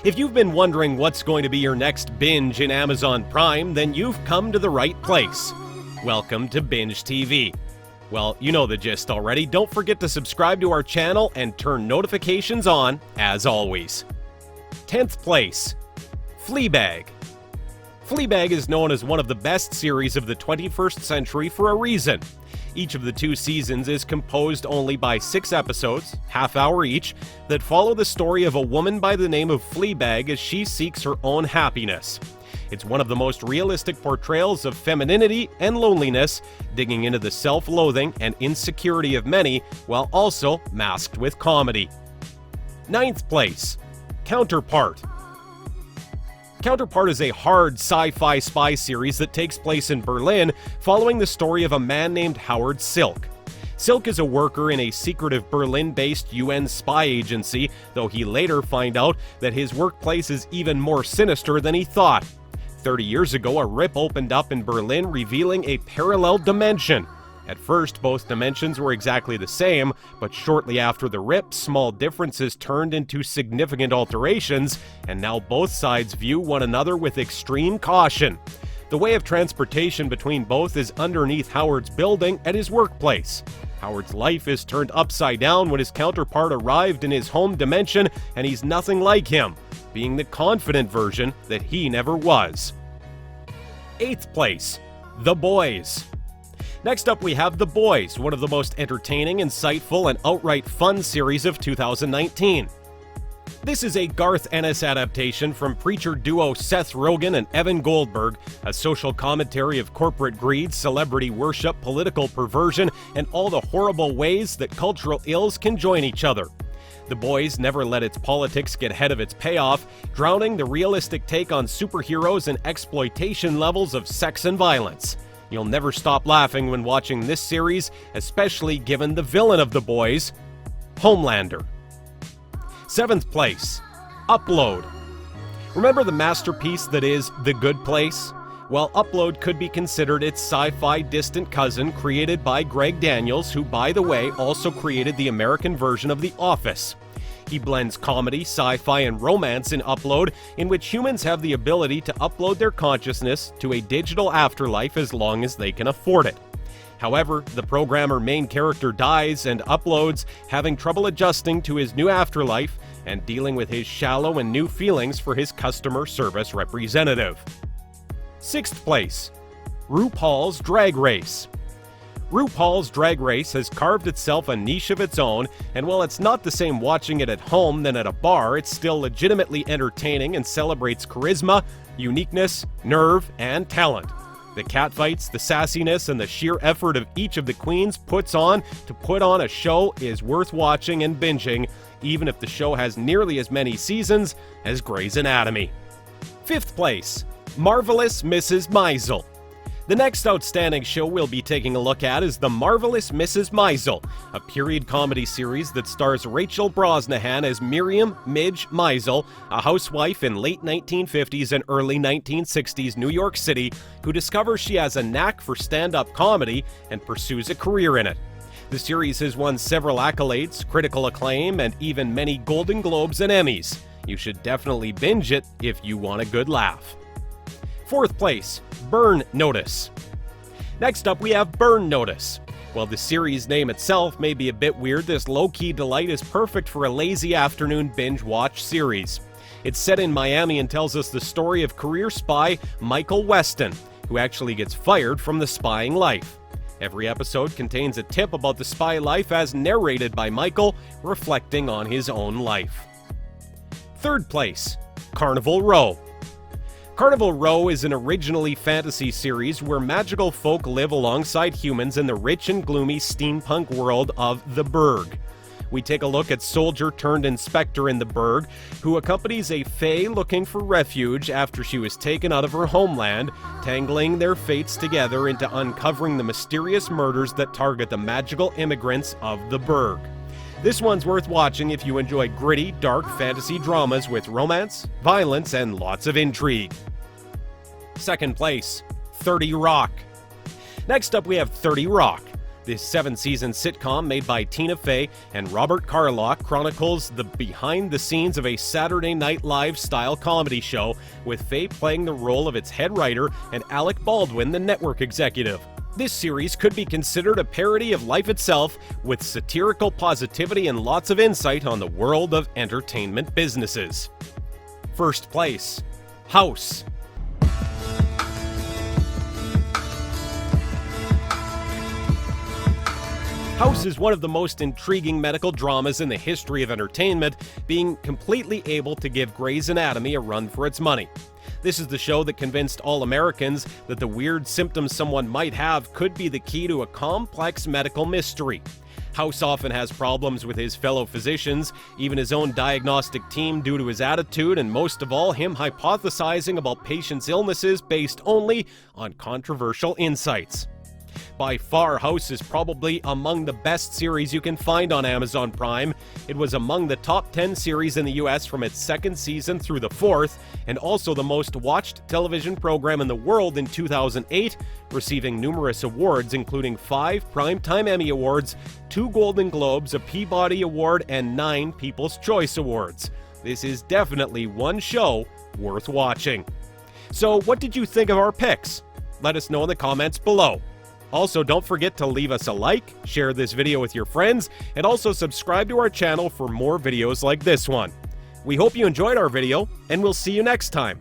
If you've been wondering what's going to be your next binge in Amazon Prime, then you've come to the right place. Welcome to BingeTv. Well, you know the gist already. Don't forget to subscribe to our channel and turn notifications on, as always. 10th place, Fleabag. Fleabag is known as one of the best series of the 21st century for a reason. Each of the 2 seasons is composed only by 6 episodes, half-hour each, that follow the story of a woman by the name of Fleabag as she seeks her own happiness. It's one of the most realistic portrayals of femininity and loneliness, digging into the self-loathing and insecurity of many, while also masked with comedy. 9th place, Counterpart. Counterpart is a hard sci-fi spy series that takes place in Berlin, following the story of a man named Howard Silk. Silk is a worker in a secretive Berlin-based UN spy agency, though he later finds out that his workplace is even more sinister than he thought. 30 years ago, a rip opened up in Berlin, revealing a parallel dimension. At first, both dimensions were exactly the same, but shortly after the rip, small differences turned into significant alterations, and now both sides view one another with extreme caution. The way of transportation between both is underneath Howard's building at his workplace. Howard's life is turned upside down when his counterpart arrived in his home dimension, and he's nothing like him, being the confident version that he never was. 8th place, The Boys. Next up, we have The Boys, one of the most entertaining, insightful, and outright fun series of 2019. This is a Garth Ennis adaptation from preacher duo Seth Rogen and Evan Goldberg, a social commentary of corporate greed, celebrity worship, political perversion, and all the horrible ways that cultural ills can join each other. The Boys never let its politics get ahead of its payoff, drowning the realistic take on superheroes and exploitation levels of sex and violence. You'll never stop laughing when watching this series, especially given the villain of The Boys, Homelander. 7th place, Upload. Remember the masterpiece that is The Good Place? Well, Upload could be considered its sci-fi distant cousin, created by Greg Daniels, who, by the way, also created the American version of The Office. He blends comedy, sci-fi, and romance in Upload, in which humans have the ability to upload their consciousness to a digital afterlife as long as they can afford it. However, the programmer main character dies, and Upload's having trouble adjusting to his new afterlife and dealing with his shallow and new feelings for his customer service representative. 6th place, RuPaul's Drag Race. RuPaul's Drag Race has carved itself a niche of its own, and while it's not the same watching it at home than at a bar, it's still legitimately entertaining and celebrates charisma, uniqueness, nerve, and talent. The catfights, the sassiness, and the sheer effort of each of the queens puts on to put on a show is worth watching and binging, even if the show has nearly as many seasons as Grey's Anatomy. 5th place, Marvelous Mrs Mizel. The next outstanding show we'll be taking a look at is The Marvelous Mrs Mizel, a period comedy series that stars Rachel Brosnahan as Miriam Midge Mizel, a housewife in late 1950s and early 1960s New York City who discovers she has a knack for stand-up comedy and pursues a career in it. The series has won several accolades, critical acclaim, and even many Golden Globes and Emmys. You should definitely binge it if you want a good laugh. 4th place, Burn Notice. Next up, we have Burn Notice. While the series name itself may be a bit weird, this low-key delight is perfect for a lazy afternoon binge watch series. It's set in Miami and tells us the story of career spy Michael Weston, who actually gets fired from the spying life. Every episode contains a tip about the spy life as narrated by Michael, reflecting on his own life. 3rd place, Carnival Row. Carnival Row is an originally fantasy series where magical folk live alongside humans in the rich and gloomy steampunk world of the Burg. We take a look at soldier-turned-inspector in the Burg, who accompanies a fae looking for refuge after she was taken out of her homeland, tangling their fates together into uncovering the mysterious murders that target the magical immigrants of the Burg. This one's worth watching if you enjoy gritty, dark fantasy dramas with romance, violence, and lots of intrigue. 2nd place, 30 Rock. Next up, we have 30 Rock. This 7-season sitcom made by Tina Fey and Robert Carlock chronicles the behind-the-scenes of a Saturday Night Live-style comedy show, with Fey playing the role of its head writer and Alec Baldwin the network executive. This series could be considered a parody of life itself, with satirical positivity and lots of insight on the world of entertainment businesses. First place, House. House is one of the most intriguing medical dramas in the history of entertainment, being completely able to give Grey's Anatomy a run for its money. This is the show that convinced all Americans that the weird symptoms someone might have could be the key to a complex medical mystery. House often has problems with his fellow physicians, even his own diagnostic team, due to his attitude, and most of all, him hypothesizing about patients' illnesses based only on controversial insights. By far, House is probably among the best series you can find on Amazon Prime. It was among the top 10 series in the US from its second season through the fourth, and also the most watched television program in the world in 2008, receiving numerous awards including 5 Primetime Emmy Awards, 2 Golden Globes, a Peabody Award, and 9 People's Choice Awards. This is definitely one show worth watching. So what did you think of our picks? Let us know in the comments below. Also, don't forget to leave us a like, share this video with your friends, and also subscribe to our channel for more videos like this one. We hope you enjoyed our video, and we'll see you next time.